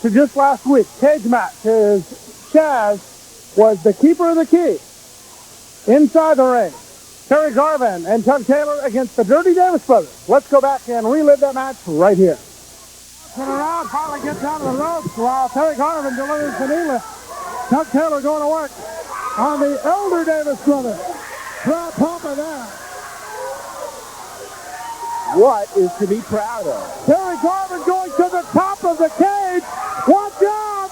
after just last week. Cage match. Chaz was the keeper of the key inside the ring. Terry Garvin and Tug Taylor against the Dirty Davis brothers. Let's go back and relive that match right here. Turn around, finally gets down to the ropes while Terry Garvin delivers the knee lift. Tug Taylor going to work on the elder Davis brothers. Proud papa there. What is to be proud of? Terry Garvin going to the top of the cage. Watch out!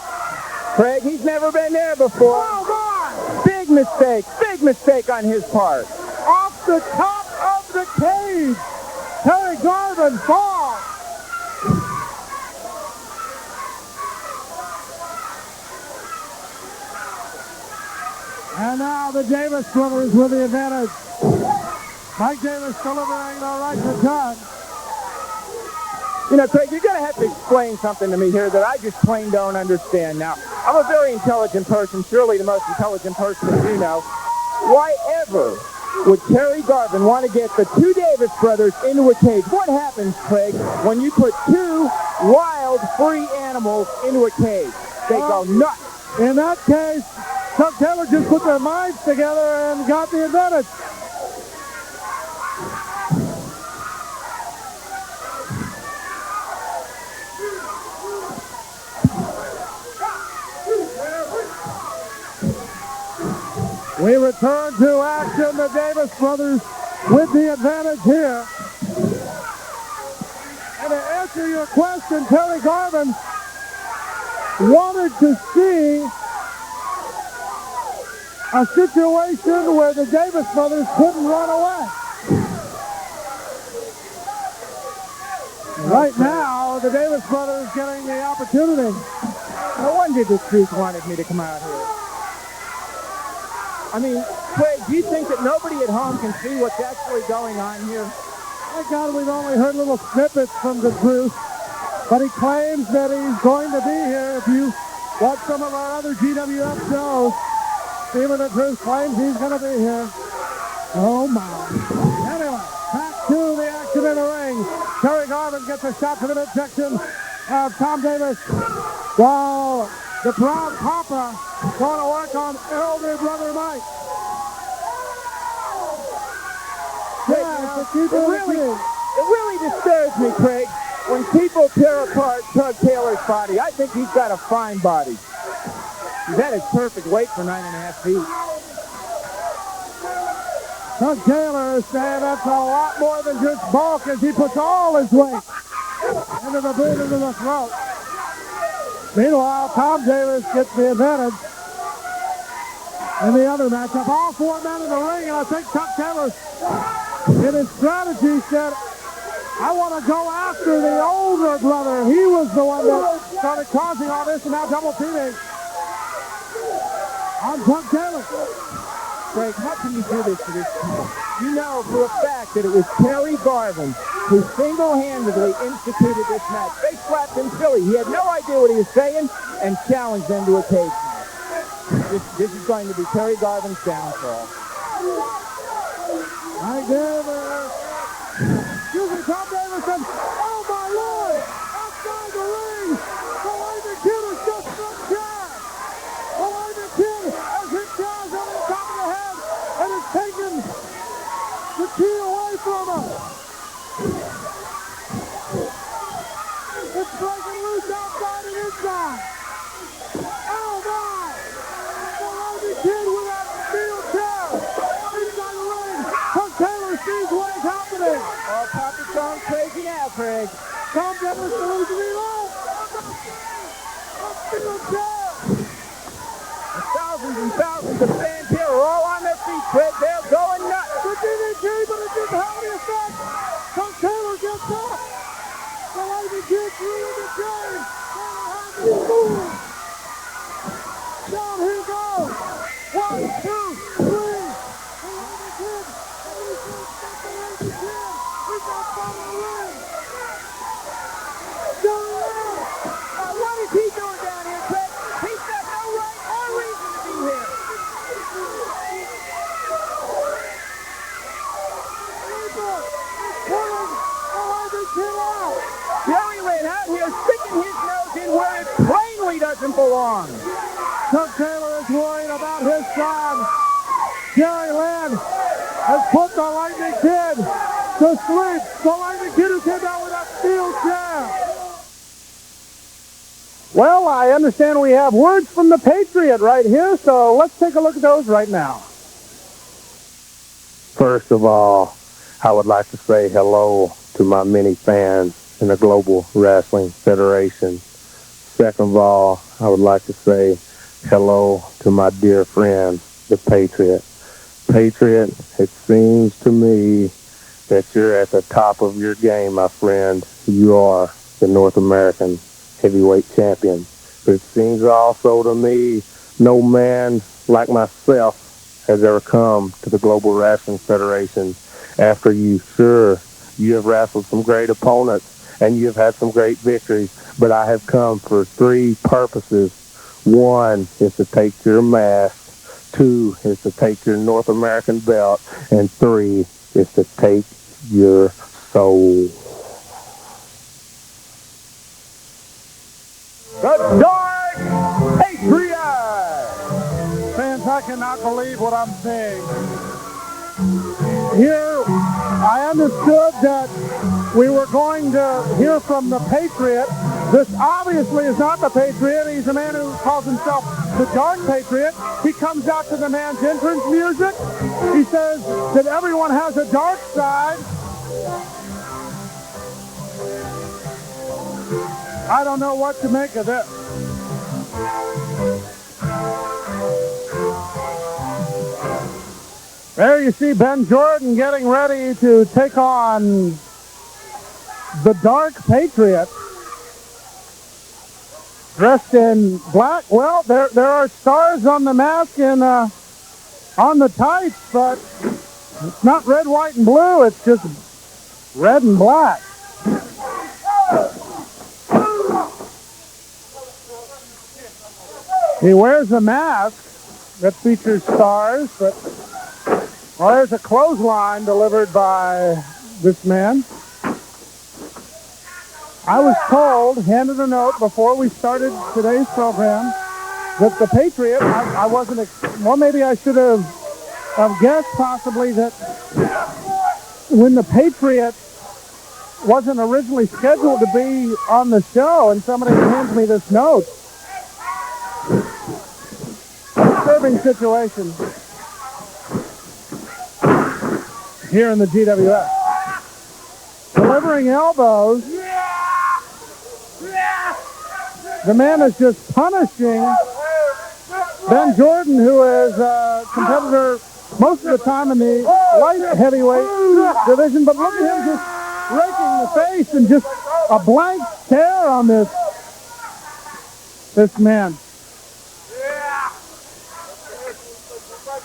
Craig, he's never been there before. Oh, my! Big mistake on his part. Off the top of the cage. Terry Garvin falls. And now the Davis brothers with the advantage. Mike Davis delivering the right to Tug. You know, Craig, you're going to have to explain something to me here that I just plain don't understand. Now, I'm a very intelligent person, surely the most intelligent person that you know. Why ever would Terry Garvin want to get the two Davis brothers into a cage? What happens, Craig, when you put two wild, free animals into a cage? They go nuts. In that case, Tug Taylor just put their minds together and got the advantage. We return to action. The Davis brothers with the advantage here. And to answer your question, Terry Garvin wanted to see a situation where the Davis brothers couldn't run away. Right now, the Davis brothers getting the opportunity. No wonder the truth wanted me to come out here. I mean, Craig, do you think that nobody at home can see what's actually going on here? Thank God we've only heard little snippets from the truth, but he claims that he's going to be here. If you watch some of our other GWF shows, Stephen the Truth claims he's going to be here. Oh, my. Anyway, back to the action in the ring. Terry Garvin gets a shot to the midsection of Tom Davis, while the proud papa going to work on elder brother Mike. It really disturbs me, Craig, when people tear apart Tug Taylor's body. I think he's got a fine body. He's at his perfect weight for 9.5 feet. Tug Taylor is saying that's a lot more than just bulk as he puts all his weight into the boot, into the throat. Meanwhile, Tom Davis gets the advantage in the other matchup. All four men in the ring, and I think Tug Taylor, in his strategy, said, I want to go after the older brother. He was the one that started causing all this, and now double teaming on Tug Taylor. Craig, how can you do this to this team? You know for a fact that it was Terry Garvin who single-handedly instituted this match. They slapped him silly. He had no idea what he was saying and challenged them to a cage match. This is going to be Terry Garvin's downfall. Mike Davis. Excuse me, Tom Davis said, oh my Lord, outside the ring, the Laser Kid has just struck Chaz. The Laser Kid has hit Chaz on the top of the head and has taken the key away from him. It's breaking loose outside and inside. Oh my! The Laser Kid with that steel chair inside the ring. Tug Taylor sees what is happening. Oh, Papa's going crazy now, Craig. Tom Davis losing it all. A steel chair. Thousands and thousands of fans here are all on their feet, Craig. They're going nuts. The DDT, but it didn't have any effect. Tug Taylor gets up. The Laser Kid through the chain. Down he goes. 1, 2, 3. The Laser Kid. The Laser Kid. He's got bottom of the ring. What is he doing down here, Craig? He's got no right or reason to be here. People is pulling the Laser Kid out. Terry ran out here sticking his nose in where it plainly simple long. Chuck Taylor is worried about his son. Jerry Lynn has put the Lightning Kid to sleep. The Lightning Kid who came out with a steel chair. Well, I understand we have words from the Patriot right here, so let's take a look at those right now. First of all, I would like to say hello to my many fans in the Global Wrestling Federation. Second of all, I would like to say hello to my dear friend, the Patriot. Patriot, it seems to me that you're at the top of your game, my friend. You are the North American heavyweight champion. But it seems also to me no man like myself has ever come to the Global Wrestling Federation after you. Sure, you have wrestled some great opponents and you have had some great victories, but I have come for three purposes. One is to take your mask. Two is to take your North American belt. And three is to take your soul. The Dark Patriot! Fans, I cannot believe what I'm seeing. Here, I understood that we were going to hear from the Patriot. This obviously is not the Patriot. He's a man who calls himself the Dark Patriot. He comes out to the man's entrance music. He says that everyone has a dark side. I don't know what to make of this. There you see Ben Jordan getting ready to take on the Dark Patriot. Dressed in black. Well, there are stars on the mask and on the tights, but it's not red, white, and blue. It's just red and black. He wears a mask that features stars, but well, there's a clothesline delivered by this man. I was told, handed a note before we started today's program, that the Patriot, I wasn't, well, maybe I should have guessed possibly that when the Patriot wasn't originally scheduled to be on the show, and somebody hands me this note. Disturbing situation here in the GWF. Delivering elbows. The man is just punishing Ben Jordan, who is a competitor most of the time in the light heavyweight division. But look at him just raking the face and just a blank stare on this man.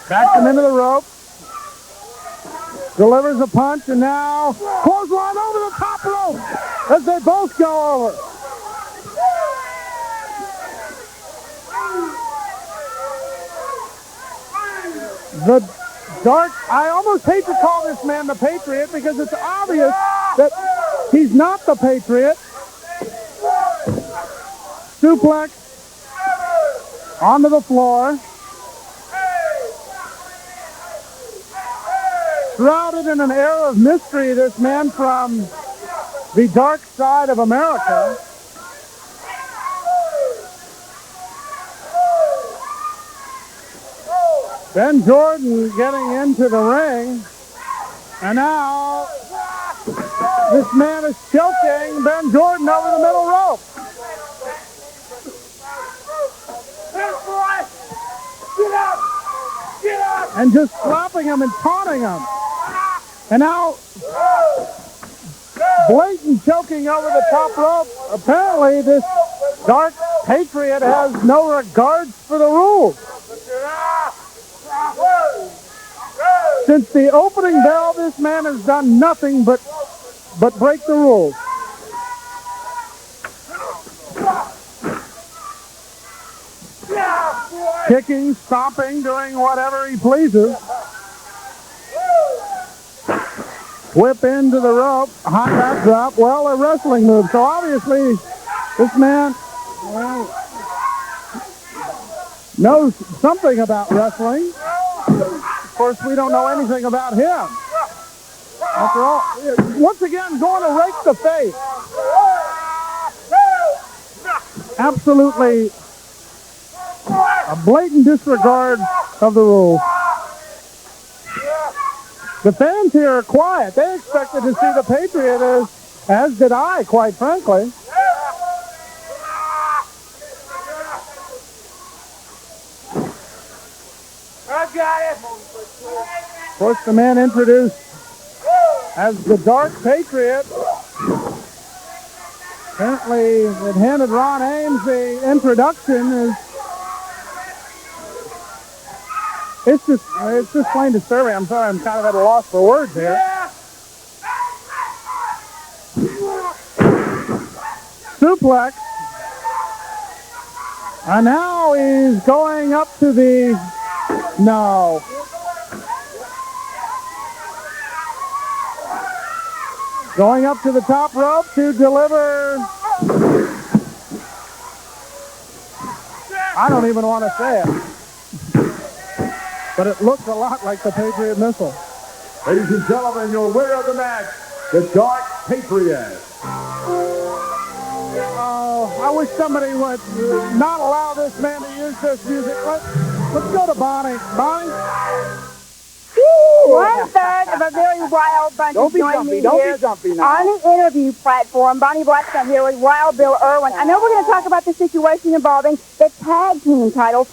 Backs him into the rope. Delivers a punch, and now clothesline over the top rope as they both go over. The Dark, I almost hate to call this man the Patriot because it's obvious that he's not the Patriot. Suplex onto the floor. Shrouded in an air of mystery, this man from the dark side of America. Ben Jordan getting into the ring. And now this man is choking Ben Jordan over the middle rope. And just slapping him and taunting him. And now blatant choking over the top rope. Apparently this Dark Patriot has no regards for the rules. Since the opening bell, this man has done nothing but break the rules. Kicking, stomping, doing whatever he pleases. Whip into the rope, hot backdrop. Well, a wrestling move. So obviously, this man, well, knows something about wrestling. Of course, we don't know anything about him. After all, once again, going to rake the face. Absolutely a blatant disregard of the rules. The fans here are quiet. They expected to see the Patriot, as did I, quite frankly. Of course, the man introduced as the Dark Patriot. Apparently, it handed Ron Ames the introduction. It's just plain disturbing. I'm sorry, I'm kind of at a loss for words here. Suplex. And now he's going up to the... No. Going up to the top rope to deliver... I don't even want to say it. But it looks a lot like the Patriot missile. Ladies and gentlemen, your winner of the match, the Dark Patriot. Oh, I wish somebody would not allow this man to use this music. Let's go to Bonnie. Bonnie? One third of a very wild bunch Don't is be joining jumpy. me Don't here be jumpy now. on the interview platform. Bonnie Blackstone here with Wild Bill Irwin. I know we're going to talk about the situation involving the tag team titles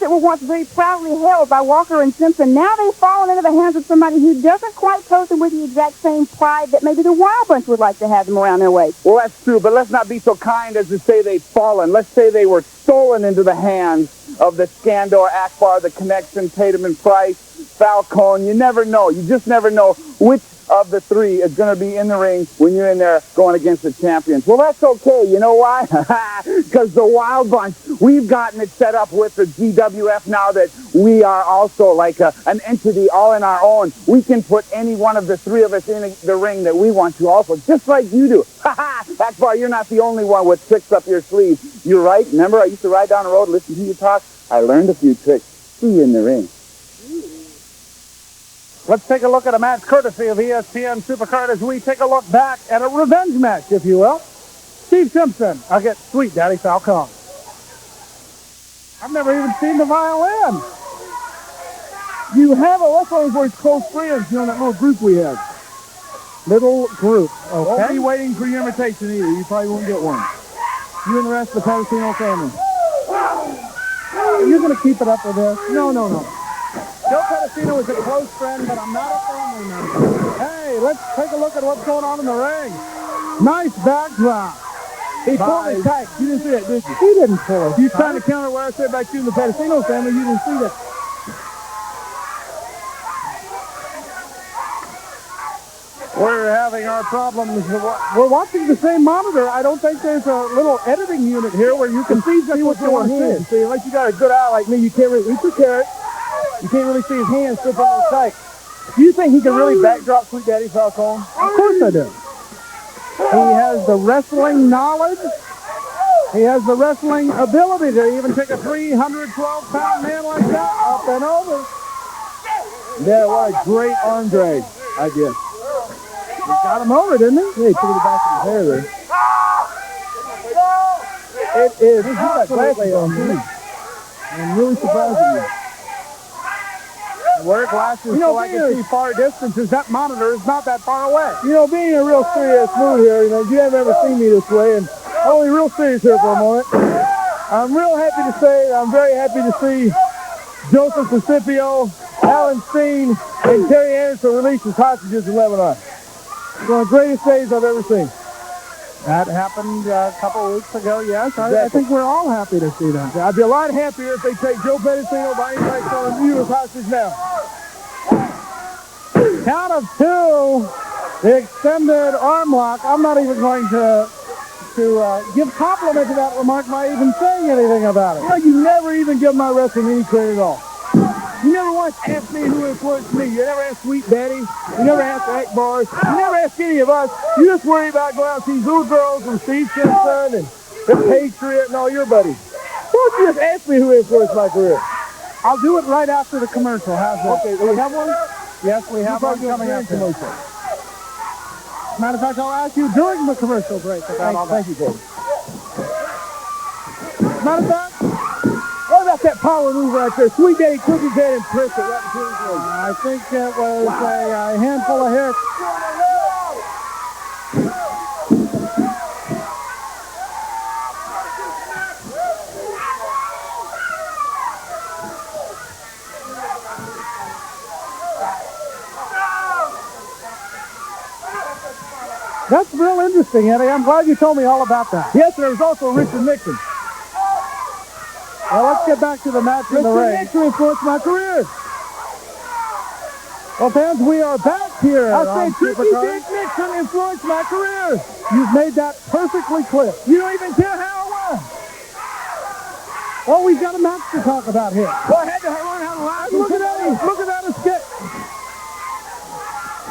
that were once very proudly held by Walker and Simpson. Now they've fallen into the hands of somebody who doesn't quite tote them with the exact same pride that maybe the Wild Bunch would like to have them around their waist. Well, that's true, but let's not be so kind as to say they've fallen. Let's say they were stolen into the hands of the Skandor, Akbar, the Connection, Tatum and Price, Falcone. You never know. You just never know which of the three is going to be in the ring when you're in there going against the champions. Well, that's okay. You know why? Because the Wild Bunch, we've gotten it set up with the GWF now that we are also like an entity all in our own. We can put any one of the three of us in the ring that we want to also, just like you do. Akbar, you're not the only one with tricks up your sleeve. You're right. Remember, I used to ride down the road and listen to you talk. I learned a few tricks. See you in the ring. Let's take a look at a match courtesy of ESPN Supercard as we take a look back at a revenge match, if you will. Steve Simpson against Sweet Daddy Falcone. I've never even seen the violin. You have a wrestling for his close friends, you know, that little group we have. Little group, okay. Won't be waiting for your invitation either. You probably won't get one. You and the rest of the Patacino family. You're going to keep it up with this? No. Joe Patacino is a close friend, but I'm not a family member. Hey, let's take a look at what's going on in the ring. Nice backdrop. He pulled his tight. You didn't see that, did you? He didn't pull it. You trying to counter what I said about you and the Patacino family. You didn't see that. We're having our problems. We're watching the same monitor. I don't think there's a little editing unit here where you can see what's going on. See, unless you got a good eye like me, you can't really eat your carrot. You can't really see his hands still putting his tight. Do you think he can really backdrop Sweet Daddy Falcone? Of course I do. He has the wrestling knowledge. He has the wrestling ability to even take a 312-pound man like that up and over. Yeah, what a great arm drag, I guess. He got him over, didn't he? Yeah, he took the back of his hair there. It is absolutely amazing. I'm really surprising you. Wear glasses so I can see far distances. That monitor is not that far away. You know, being in a real serious mood here, you know, you haven't ever seen me this way, and I'm only real serious here for a moment. I'm real happy to say, I'm very happy to see Joseph DeCipio, Alan Steen, and Terry Anderson released as hostages in Lebanon. It's one of the greatest days I've ever seen. That happened a couple of weeks ago, yes. I think we're all happy to see that. I'd be a lot happier if they take Joe Pedicino by anybody calling you as hostage now. Count of two, the extended arm lock. I'm not even going to give compliment to that remark by even saying anything about it. You know, you never even give my wrestling any credit at all. You never once asked me who influenced me. You never asked Sweet Daddy. You never asked Akbar. You never asked any of us. You just worry about going out to these little girls from Steve Simpson and the Patriot and all your buddies. Well, don't you just ask me who influenced my career? I'll do it right after the commercial. How's that? Okay, do we have one? Yes, we have one coming up. Matter of fact, I'll ask you during the commercial break about all that. Thank you, Coach. Matter of fact, What about that power move right there? Sweet Daddy took his head and pressed it right between his legs. I think it was a handful of hits. That's real interesting, Eddie. I'm glad you told me all about that. Yes, there was also Richard Nixon. Well, let's get back to the match in the Richard ring. Nixon influenced my career. Well, fans, we are back here. I on say Chippy Supercard. Dick Nixon influenced my career. You've made that perfectly clear. You don't even care how it was. Well, we've got a match to talk about here. Well, I had to learn how to lie. Look at that! Look at that escape!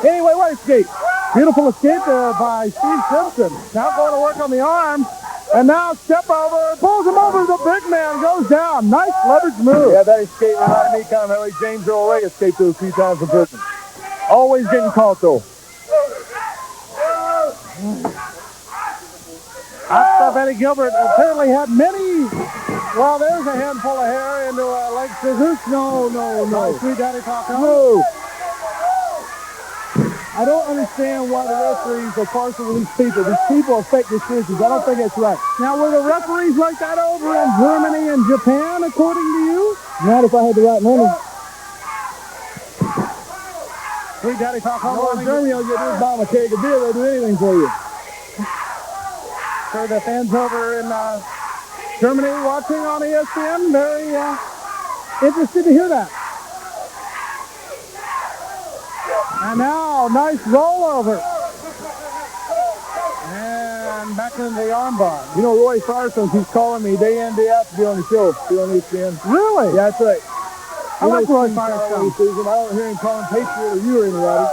Anyway, what escape? Beautiful escape there by Steve Simpson. Now going to work on the arm. And now step over, pulls him over. The big man goes down. Nice leverage move. Yeah, that escape reminded me kind of how James Earl Ray escaped those few times in prison. Always getting caught, though. Up Eddie Gilbert apparently had many. Well, there's a handful of hair into a leg scissors. No. Sweet Daddy Taco. No. I don't understand why the referees are partial to these people. These people affect decisions. I don't think that's right. Now, were the referees like that over in Germany and Japan, according to you? Not if I had the right money. Sweet Daddy Taco. No, in Germany, all you do is buy them a keg of beer. They'll do anything for you. For the fans over in Germany watching on ESPN, very interested to hear that. And now, nice rollover. And back into the armbar. You know, Roy Firestone keeps calling me day in, day out to be on the show. Be on ESPN. Really? Yeah, that's right. I like Roy Firestone. I don't hear him calling Patriot or you or anybody.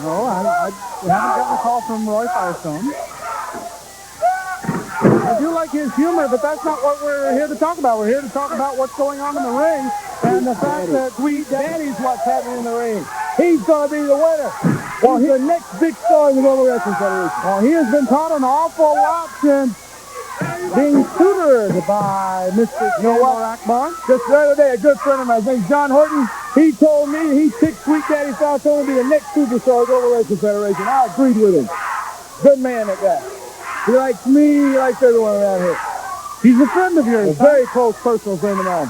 No, I haven't gotten a call from Roy Firestone. I do like his humor, but that's not what we're here to talk about. We're here to talk about what's going on in the ring and the fact that Sweet Daddy's what's happening in the ring. He's going to be the winner. Well, he's the next big star in the Global Wrestling Federation. Well, he has been taught an awful lot since being tutored by Mr. Theodore Akbar. Just the other day, a good friend of mine, his name's John Horton, he told me he picked Sweet Daddy Falcone to be the next superstar of the Global Wrestling Federation. I agreed with him. Good man, that guy. He likes me, he likes everyone around here. He's a friend of yours. A very close personal friend of mine.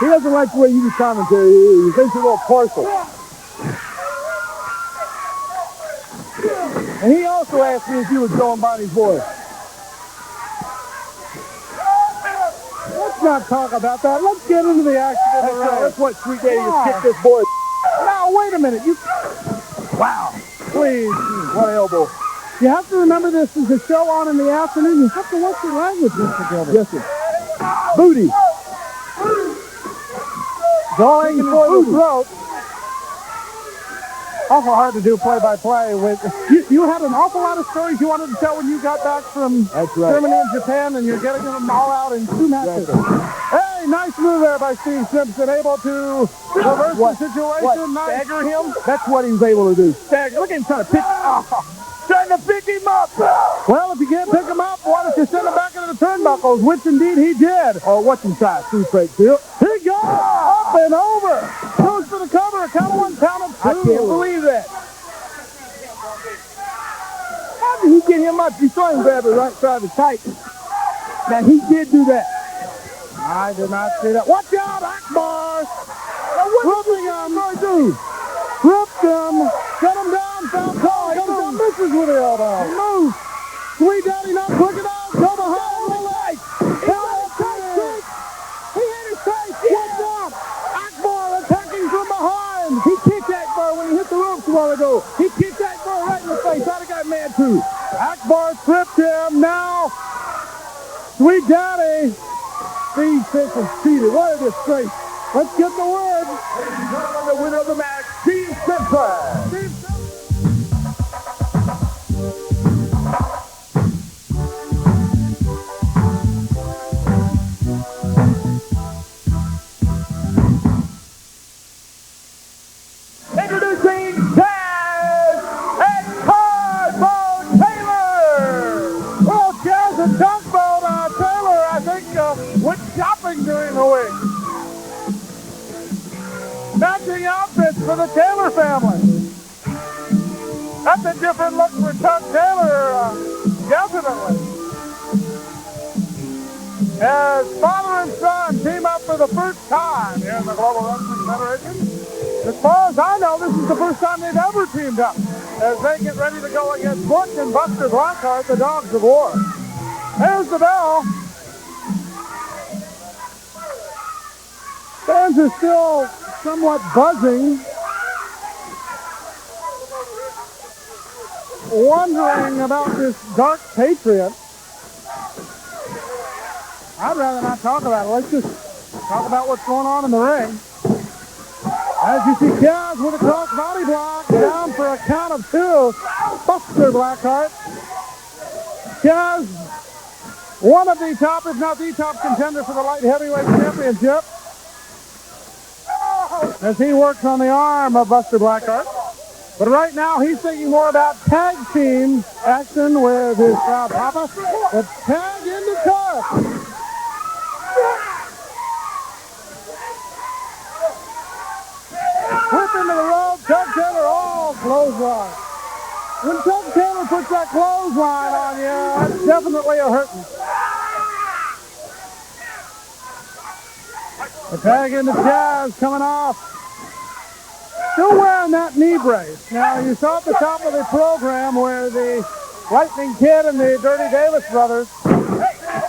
He doesn't like the way you do commentary. He thinks you're a little partial. And he also asked me if you was Joe and Bonnie's boy. Let's not talk about that. Let's get into the action of the ring. That's what Sweet Daddy has kicked this boy. Now, wait a minute. Wow. Please. What an elbow. You have to remember this is a show on in the afternoon. You have to watch your language, Mr. Gilbert. Yes, sir. Booty. Going for the throat. Awful hard to do play-by-play with. You had an awful lot of stories you wanted to tell when you got back from Germany and Japan, and you're getting them all out in 2 matches. Hey, nice move there by Steve Simpson, able to reverse the situation. Nice. Stagger him? That's what he was able to do. Stagger. Look at him trying to pick. Trying to pick him up. Well, if you can't pick him up, why don't you send him back into the turnbuckles, which indeed he did. Oh, watch him try. Here he goes, up and over. Goes for the cover, count of 1, count of 2. I can't believe that. How did he get him up? You saw him grab it right side of the tight. Now, he did do that. I did not see that. Watch out, Akbar. Whooping him. What did he do? Ripped him. Got him down. Falcone comes down, misses with the elbow. Move. Sweet Daddy not quick enough. Go behind the leg. He hit his face. What's up? Akbar attacking from behind. He kicked Akbar when he hit the ropes a while ago. He kicked Akbar right in the face. I'd have got mad too. Akbar tripped him. Now, Sweet Daddy. Steve Simpson cheated. What a disgrace. Let's get the word. Ladies and gentlemen, the winner of the match, Steve Simpson. Steve Simpson. went shopping during the week. Matching outfits for the Taylor family. That's a different look for Chuck Taylor, definitely. As father and son team up for the first time here in the Global Wrestling Federation. As far as I know, this is the first time they've ever teamed up as they get ready to go against Butch and Buster Blackheart, the Dogs of War. There's the bell. Fans are still somewhat buzzing, wondering about this Dark Patriot. I'd rather not talk about it. Let's just talk about what's going on in the ring. As you see, Kaz with a cross body block down for a count of 2. Buster Blackheart. Kaz, one of the top, if not the top contender for the light heavyweight championship, as he works on the arm of Buster Blackheart. But right now, he's thinking more about tag team action with his proud papa. The tag into Tuck. Whip into the rope, Chuck Taylor, clothesline. When Chuck Taylor puts that clothesline on you, that's definitely a hurting. The tag into Jazz coming off. Still wearing that knee brace. Now, you saw at the top of the program where the Lightning Kid and the Dirty Davis brothers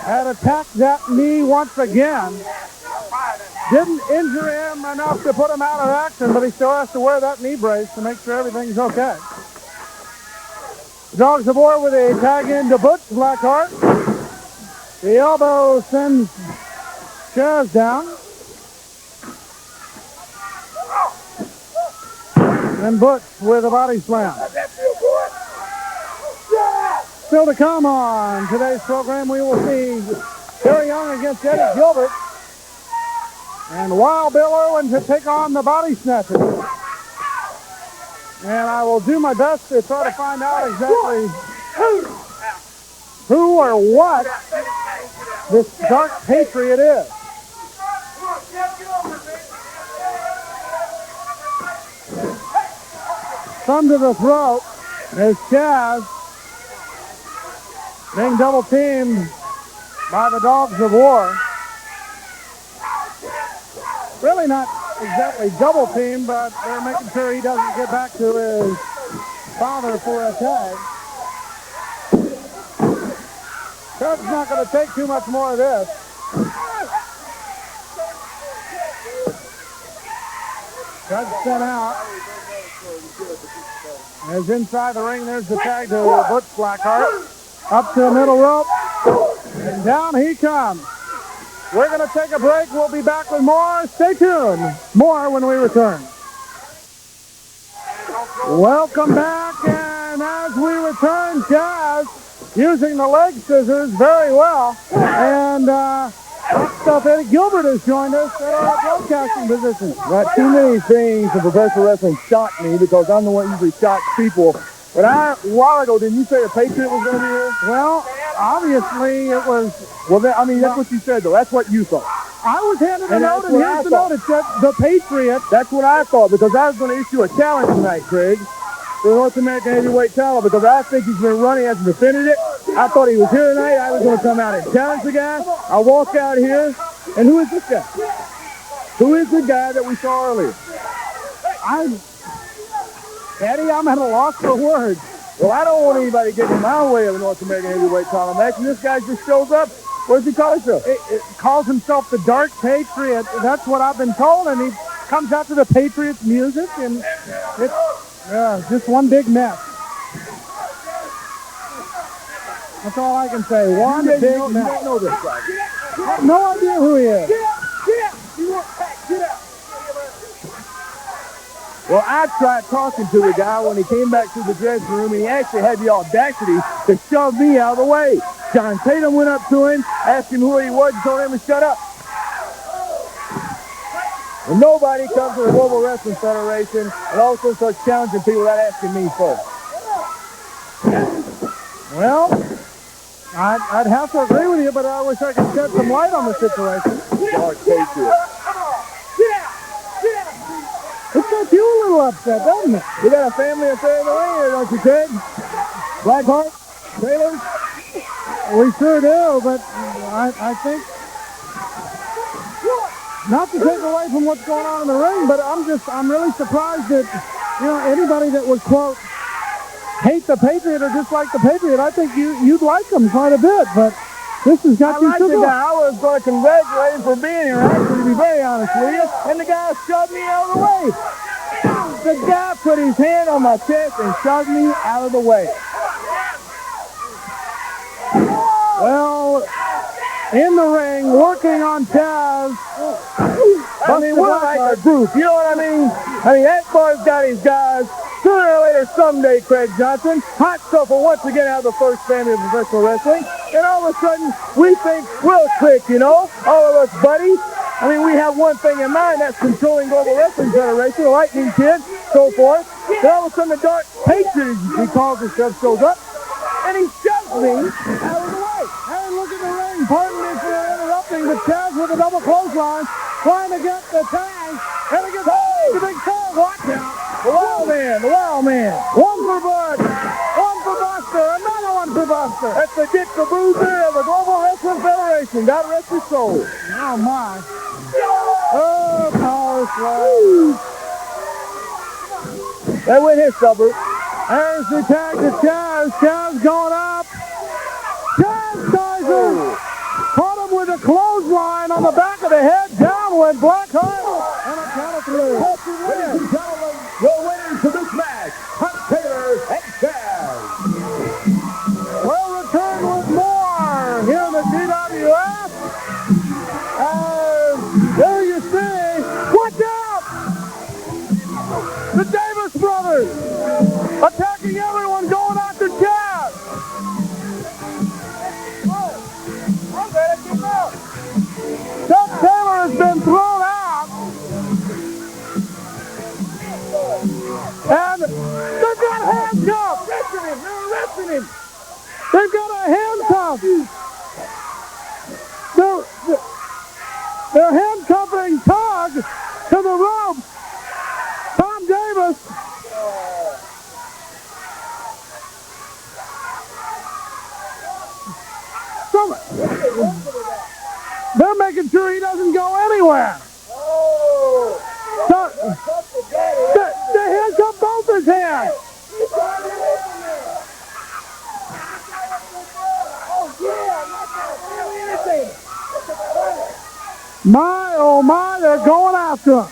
had attacked that knee once again. Didn't injure him enough to put him out of action, but he still has to wear that knee brace to make sure everything's okay. The Dogs of War with a tag into Butch Blackheart. The elbow sends Chaz down. And Butch with a body slam. Still to come on today's program, we will see Terry Young against Eddie Gilbert. And Wild Bill Irwin to take on the Body Snatchers. And I will do my best to try to find out exactly who or what this Dark Patriot is. Thumb to the throat as Chaz being double teamed by the Dogs of War. Really not exactly double teamed, but they're making sure he doesn't get back to his father for a tag. Chuck's not going to take too much more of this. Chuck's sent out. As inside the ring, there's the tag to Butch Blackheart. Up to the middle rope. And down he comes. We're going to take a break. We'll be back with more. Stay tuned. More when we return. Welcome back. And as we return, Chaz using the leg scissors very well. And next up, Eddie Gilbert has joined us at our broadcasting position. Not too many things in professional wrestling shocked me because I'm the one who usually shocks people. But a while ago, didn't you say the Patriot was going to be here? Well, obviously it was. Well, that's what you said, though. That's what you thought. I was handed a note, and here's the note. It said the Patriot. That's what I thought, because I was going to issue a challenge tonight, Craig, for the North American Heavyweight title, because I think he's been running, hasn't defended it. I thought he was here tonight. I was going to come out and challenge the guy. I walk out here, and who is this guy? Who is the guy that we saw earlier? Eddie, I'm at a loss for words. Well, I don't want anybody getting in my way of a North American Heavyweight title match, and this guy just shows up. What does he call himself? It calls himself the Dark Patriot. That's what I've been told, and he comes out to the Patriots music, and it's just one big mess. That's all I can say. One big mess. You don't know this guy. I have no idea who he is. Get out! You want back? Get out! Well, I tried talking to the guy when he came back to the dressing room, and he actually had the audacity to shove me out of the way. John Tatum went up to him, asked him who he was, and told him to shut up. And nobody comes to the Global Wrestling Federation and also starts challenging people without asking me first. Well, I'd have to agree with you, but I wish I could shed some light on the situation. Dark Patriot. It's got you a little upset, doesn't it? You got a family affair in the ring here, don't you, Ted? Blackheart? Taylor? We sure do, but I think, not to take away from what's going on in the ring, but I'm really surprised that, anybody that would, quote, hate the Patriot or dislike the Patriot, I think you'd like him quite a bit, but this has got you I so good. I was going to congratulate him for being here, actually, to be very honest with you, and the guy shoved me out of the way. The guy put his hand on my chest and shoved me out of the way. Well, in the ring, working on Taz. I mean, we're like a group, you know what I mean? I mean, that boy's got his guys. Sooner or later, someday, Craig Johnson, Hot Stuff will once again have the first family of professional wrestling. And all of a sudden, we think we'll click, all of us buddies. I mean, we have one thing in mind, that's controlling Global Wrestling Federation, the Lightning Kid, so forth. Then all of a sudden, the Dark Patriot, he calls himself, shows up, and he shoves me out of the way. Hey, look at the ring. Pardon me for interrupting, but Taz with a double clothesline, trying to get the tag. And it gets the big tag. Watch out. The Wild Man. One for Bud. One for Buster. Another one for Buster. That's the Dick the Bruiser of the Global Wrestling Federation. God rest his soul. Oh, my. Oh, power slide. That went his supper. There's the tag to Taz. Taz going up. Chastising. Caught him with a clothesline on the back of the head. Down went Blackheart. And a count of 3. Ladies and gentlemen, your winners for this match, Hunt Taylor and Chaz. We'll return with more here in the GWF. There you see. Watch out! The Davis brothers attacking everyone, going after Chaz. Chuck Taylor has been thrown out. And they've got handcuffs. They're arresting him. They've got a handcuff. They're handcuffing Tug to the rope. Tom Davis. They're making sure he doesn't go anywhere. So, they handcuff both his hands. My, oh my, they're going after him.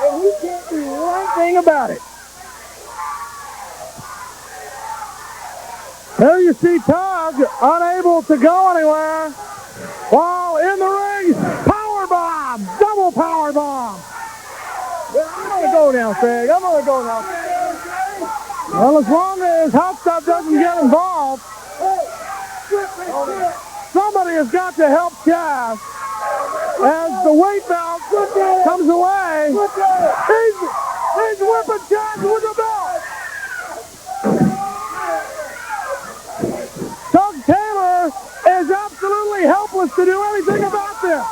And he can't do one thing about it. There you see Tug, unable to go anywhere. While in the ring, power bomb, double power bomb. I'm going to go now, Craig. I'm going to go now. Well, as long as Hot Stuff doesn't get involved, somebody has got to help Chaz. As the weight belt comes away, he's whipping Chaz with the belt. Doug Taylor is absolutely helpless to do anything about this.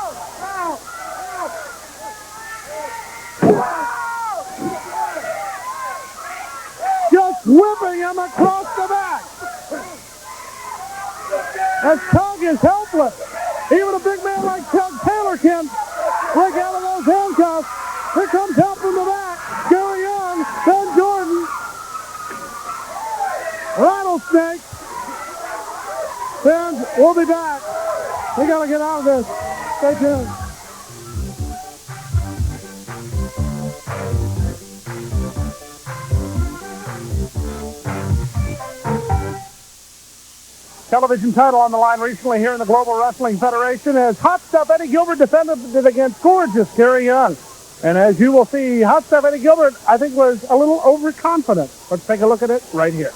Just whipping him across the back. As Tug is helpless. Even a big man like Chuck Taylor can't break out of those handcuffs. Here comes help from the back. Gary Young, Ben Jordan. Rattlesnake. And we'll be back. We got to get out of this. Stay tuned. Television title on the line recently here in the Global Wrestling Federation as Hot Stuff Eddie Gilbert defended it against gorgeous Gary Young. And as you will see, Hot Stuff Eddie Gilbert, I think, was a little overconfident. Let's take a look at it right here.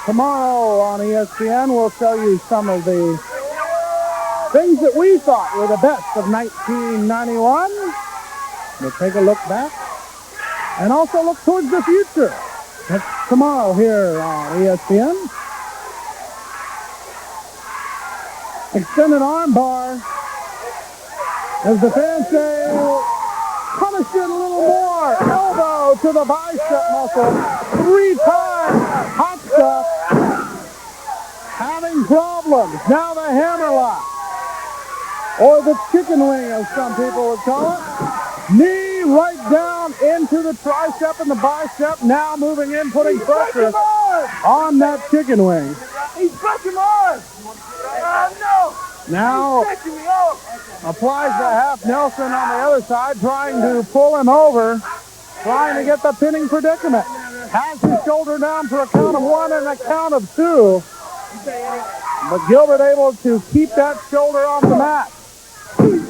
Tomorrow on ESPN, we'll show you some of the things that we thought were the best of 1991. We'll take a look back and also look towards the future. That's tomorrow here on ESPN. Extended arm bar. As the fans say, punish it a little more. Elbow to the bicep muscle. 3 times. Hot stuff. Having problems. Now the hammer lock. Or the chicken wing, as some people would call it. Knee right down into the tricep and the bicep. Now moving in, putting pressure on that chicken wing. He's stretching on. No. Now applies the half Nelson on the other side, trying to pull him over, trying to get the pinning predicament. Has his shoulder down for a count of 1 and a count of 2. But Gilbert able to keep that shoulder off the mat.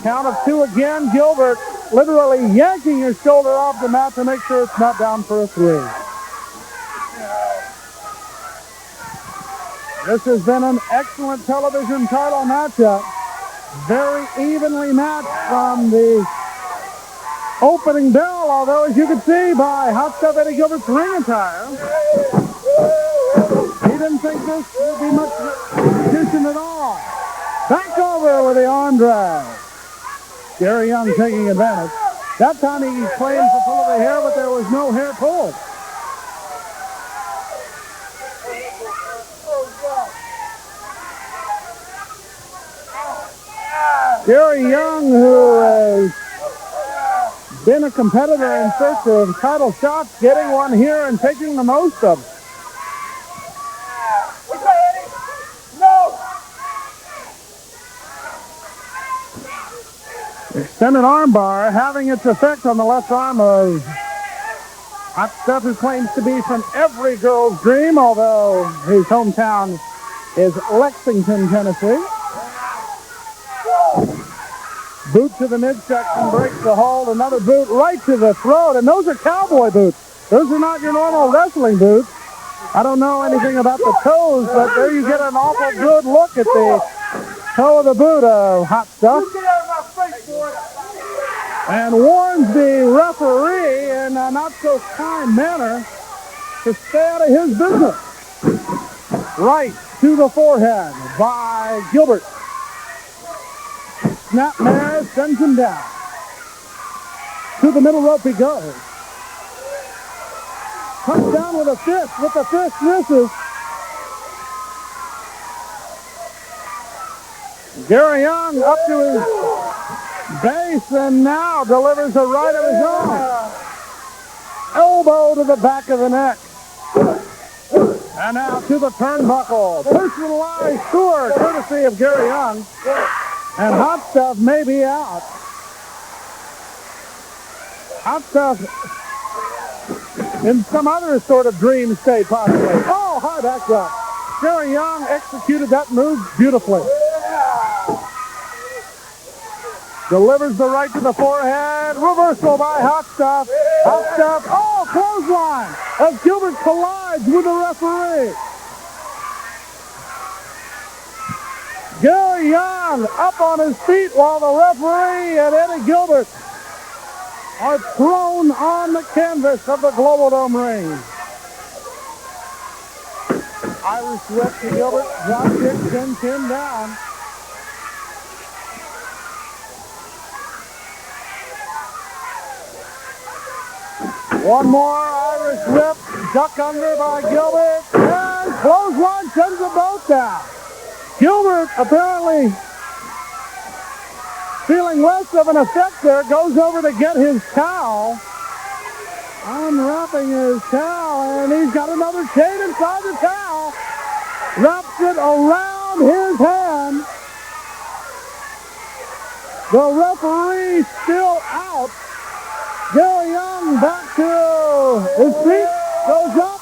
Count of 2 again. Gilbert literally yanking his shoulder off the mat to make sure it's not down for a 3. This has been an excellent television title matchup. Very evenly matched from the opening bell, although as you can see by Hot Stuff Eddie Gilbert's ring attire, he didn't think this would be much competition at all. Back over with the arm drag. Gary Young taking advantage. That time he claimed to pull the hair, but there was no hair pulled. Gary Young, who has been a competitor in search of title shots, getting one here and taking the most of it. Extended armbar having its effect on the left arm of Hot Stuff, who claims to be from every girl's dream, although his hometown is Lexington, Tennessee. Boot to the midsection, breaks the hold. Another boot right to the throat, and those are cowboy boots. Those are not your normal wrestling boots. I don't know anything about the toes, but there you get an awful good look at the toe of the boot of Hot Stuff. And warns the referee in a not-so-kind manner to stay out of his business. Right to the forehead by Gilbert. Snapmare sends him down. To the middle rope he goes. Comes down with a fist. With the fist misses. Gary Young up to his base and now delivers a right of his own. Elbow to the back of the neck. And now to the turnbuckle. Personalized score courtesy of Gary Young. And Hot Stuff may be out. Hot Stuff in some other sort of dream state, possibly. Oh, high back drop. Gary Young executed that move beautifully. Delivers the right to the forehead. Reversal by Hot Stuff. Hot Stuff. Oh, clothesline as Gilbert collides with the referee. Gary Young up on his feet while the referee and Eddie Gilbert are thrown on the canvas of the Global Dome ring. Irish whip to Gilbert. Drop kick, sends him down. One more Irish whip. Duck under by Gilbert. And clothesline sends them both down. Gilbert apparently feeling less of an effect there, goes over to get his towel, unwrapping his towel, and he's got another chain inside the towel, wraps it around his hand. The referee still out. Gary Young back to his feet, goes up,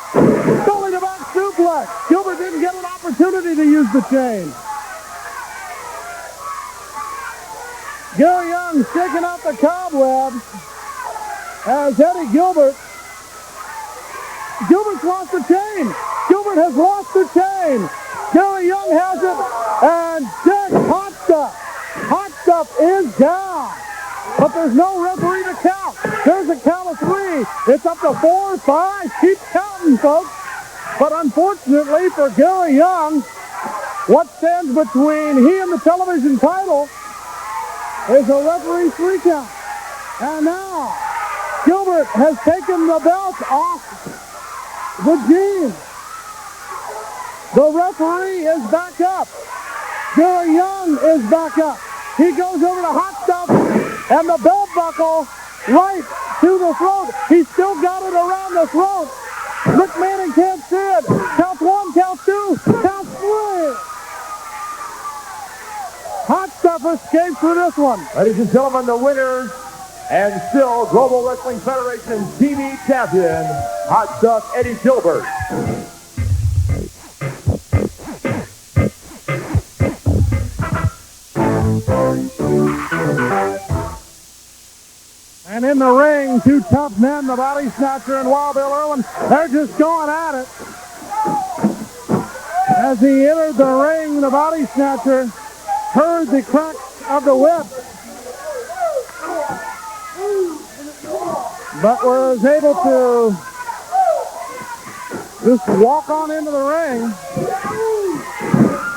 going to back suplex. Gilbert didn't get an opportunity to use the chain. Gary Young shaking out the cobwebs as Eddie Gilbert's lost the chain. Gilbert has lost the chain. Gary Young has it, and Dick Hot Stuff. Hot Stuff is down. But there's no referee to count. There's a count of 3. 3. It's up to 4, 5. Keep counting, folks. But unfortunately for Gary Young, what stands between he and the television title is a referee's 3 count. And now, Gilbert has taken the belt off the jeans. The referee is back up. Gary Young is back up. He goes over to Hot Stuff, and the belt buckle right to the throat. He's still got it around the throat. Rick Manning can't see it. Count 1, count 2, count 3. Hot Stuff escapes with this one. Ladies and gentlemen, the winners and still Global Wrestling Federation TV champion, Hot Stuff Eddie Gilbert. And in the ring, 2 tough men, the Body Snatcher and Wild Bill Irwin, they're just going at it. As he entered the ring, the Body Snatcher heard the crack of the whip, but was able to just walk on into the ring.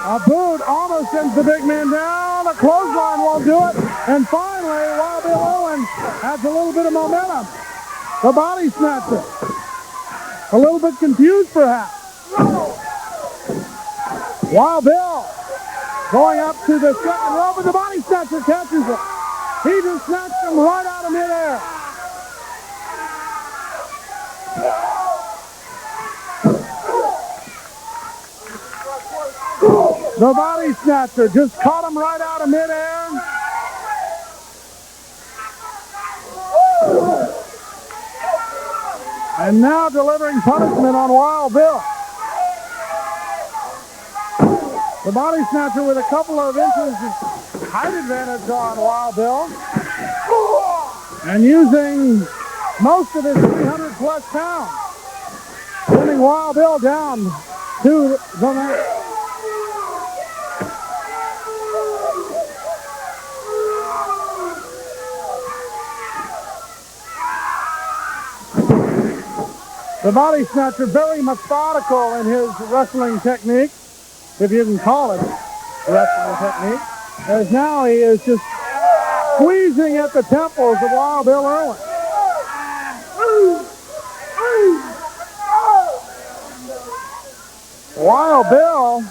A boot almost sends the big man down. A clothesline won't do it. And finally, Wild Bill Irwin has a little bit of momentum. The Body Snatcher, a little bit confused perhaps. Wild Bill going up to the second rope, and the Body Snatcher catches it. He just snatched him right out of midair. The Body Snatcher just caught him right out of midair. And now delivering punishment on Wild Bill. The Body Snatcher with a couple of inches of height advantage on Wild Bill. And using most of his 300 plus pounds. Sending Wild Bill down to the mat. The Body Snatcher very methodical in his wrestling technique, if you can call it wrestling technique, as now he is just squeezing at the temples of Wild Bill Irwin. Wild Bill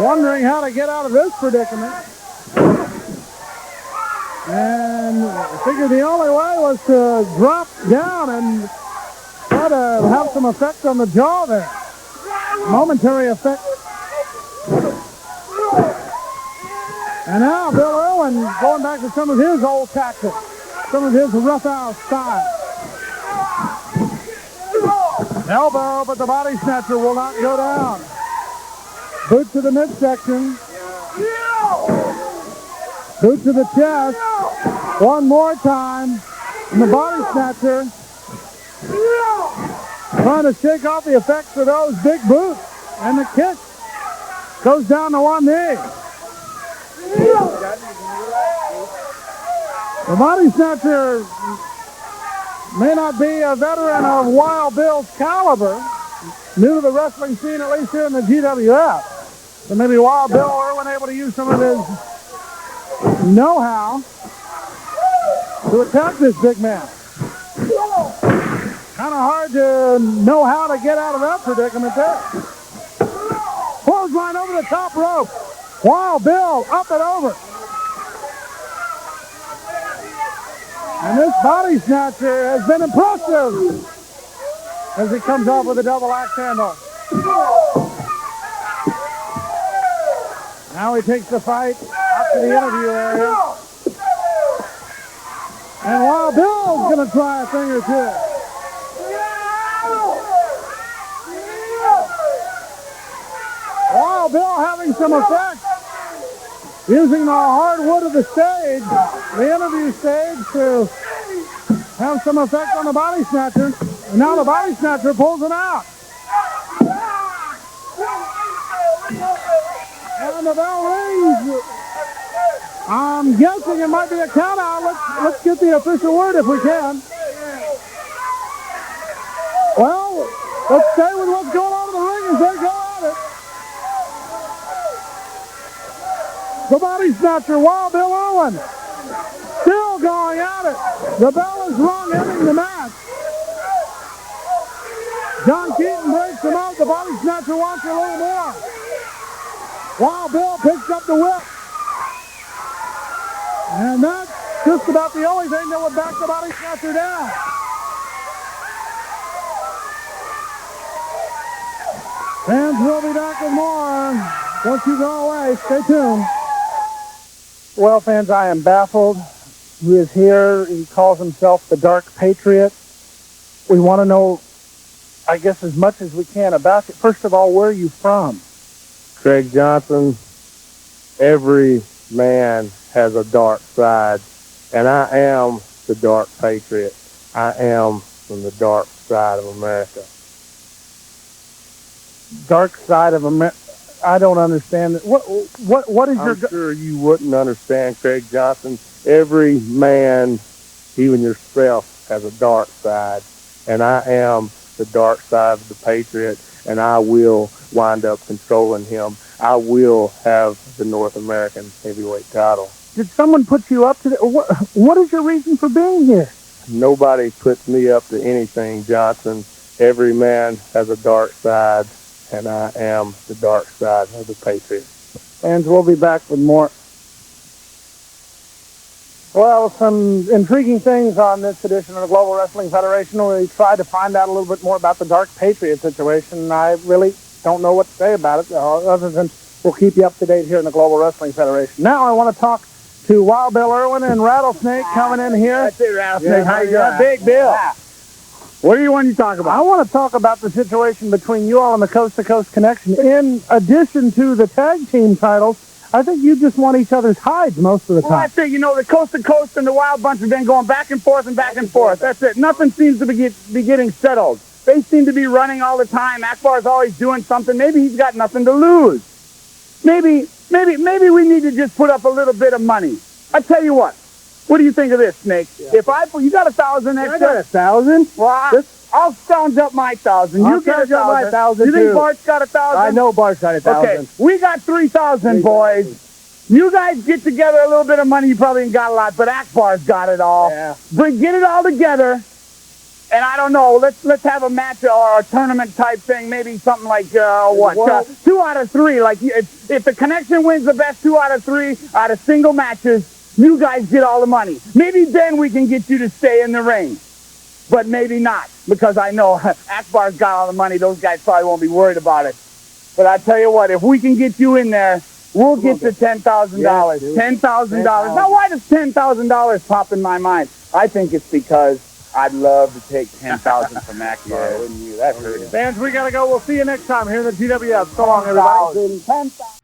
wondering how to get out of this predicament. And I figured the only way was to drop down and try to have some effect on the jaw there. Momentary effect. And now Bill Irwin going back to some of his old tactics, some of his roughhouse style. Elbow, but the Body Snatcher will not go down. Boot to the midsection. Boot to the chest. One more time. And the Body Snatcher trying to shake off the effects of those big boots. And the kick goes down to one knee. The Body Snatcher may not be a veteran of Wild Bill's caliber, new to the wrestling scene, at least here in the GWF. So maybe Wild Bill Irwin able to use some of his know-how to attack this big man. Kind of hard to know how to get out of that predicament there. Clothesline over the top rope. Wild Bill up and over. And this Body Snatcher has been impressive as he comes off with a double axe handle. Now he takes the fight up to the interview area. And Wild Bill's going to try a thing or two. Wild Bill having some effect. Using the hardwood of the stage, the interview stage, to have some effect on the Body Snatcher. And now the Body Snatcher pulls him out. And the bell rings I'm guessing it might be a count out. Let's get the official word if we can. Well, let's stay with what's going on in the ring as they go at it. The body snatcher, Wild Bill Irwin, still going at it. The bell is rung, ending the match. John Keaton breaks him out. The body snatcher wants a little more. Wild Bill picks up the whip. And that's just about the only thing that would back the body snatcher down. Fans will be back with more. Don't you go away. Stay tuned. Well, fans, I am baffled. He is here. He calls himself the Dark Patriot. We want to know, I guess, as much as we can about it. First of all, where are you from? Craig Johnson, every man has a dark side, and I am the Dark Patriot. I am from the dark side of America. Dark side of America. I don't understand. What is your... I'm sure you wouldn't understand, Craig Johnson. Every man, even yourself, has a dark side, and I am the dark side of the Patriot, and I will wind up controlling him. I will have the North American heavyweight title. Did someone put you up to the... What is your reason for being here? Nobody puts me up to anything, Johnson. Every man has a dark side, and I am the dark side of the Patriot. And we'll be back with more. Well, some intriguing things on this edition of the Global Wrestling Federation. We tried to find out a little bit more about the Dark Patriot situation. I really don't know what to say about it, other than we'll keep you up to date here in the Global Wrestling Federation. Now I want to talk to Wild Bill Irwin and Rattlesnake coming in here. That's it, Rattlesnake. Yeah, How you doing? Big Bill. Yeah. What do you want to talk about? I want to talk about the situation between you all and the Coast to Coast Connection. In addition to the tag team titles, I think you just want each other's hides most of the time. Well, that's it. You know, the Coast to Coast and the Wild Bunch have been going back and forth and back and forth. That's it. Nothing seems to be getting settled. They seem to be running all the time. Akbar's always doing something. Maybe he's got nothing to lose. Maybe we need to just put up a little bit of money. I tell you what. What do you think of this, Snake? Yeah. You got 1,000 extra? I got 1,000. Well, I'll sound up my 1,000. You get 1,000. You think Bart's got 1,000? I know Bart's got 1,000. Okay, we got 3,000, boys. You guys get together a little bit of money. You probably ain't got a lot, but Akbar's got it all. Yeah. Get it all together, and I don't know. Let's have a match or a tournament type thing. Maybe something like 2 out of 3. Like if the Connection wins the best 2 out of 3 out of single matches, you guys get all the money. Maybe then we can get you to stay in the ring. But maybe not, because I know Akbar's got all the money. Those guys probably won't be worried about it. But I tell you what, if we can get you in there, we'll get the $10,000. $10,000. Now, why does $10,000 pop in my mind? I think it's because I'd love to take $10,000 from Akbar, wouldn't you? That hurt. Fans, we got to go. We'll see you next time here in the GWF. So long, everybody. 10,000.